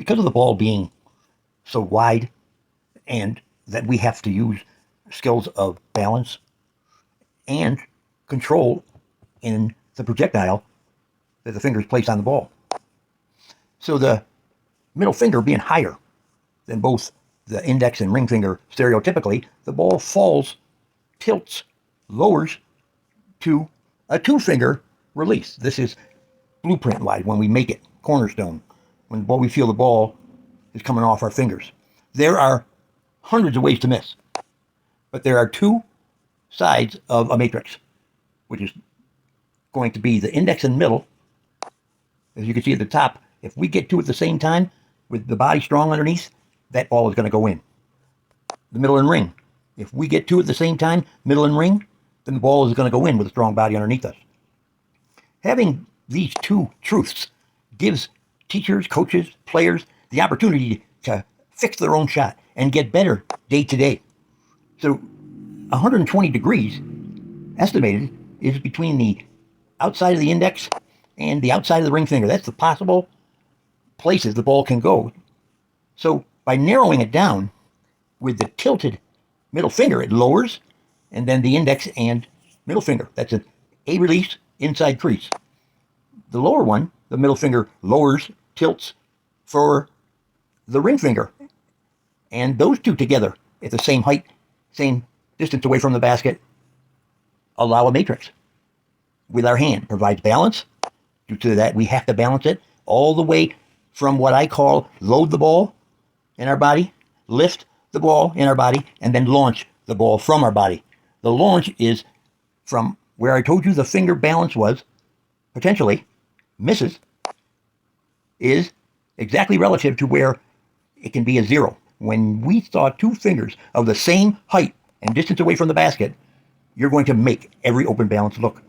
because of the ball being so wide and that we have to use skills of balance and control in the projectile that the fingers place on the ball. So the middle finger being higher than both the index and ring finger stereotypically, the ball falls, tilts, lowers to a two-finger release. This is blueprint-wise when we make it, cornerstone, when we feel the ball is coming off our fingers. There are hundreds of ways to miss, but there are two sides of a matrix, which is going to be the index and middle. As you can see at the top, if we get two at the same time with the body strong underneath, that ball is going to go in. The middle and ring. If we get two at the same time, middle and ring, then the ball is going to go in with a strong body underneath us. Having these two truths gives teachers, coaches, players the opportunity to fix their own shot and get better day to day. So 120 degrees estimated is between the outside of the index and the outside of the ring finger. That's the possible places the ball can go. So by narrowing it down with the tilted middle finger, it lowers, and then the index and middle finger. That's an A release inside crease. The lower one, the middle finger, lowers, tilts for the ring finger. And those two together at the same height, same distance away from the basket, allow a matrix with our hand. Provides balance. Due to that, we have to balance it all the way from what I call load the ball in our body, lift the ball in our body, and then launch the ball from our body. The launch is from where I told you the finger balance was, potentially, misses, is exactly relative to where it can be a zero. When we saw two fingers of the same height and distance away from the basket, you're going to make every open balance look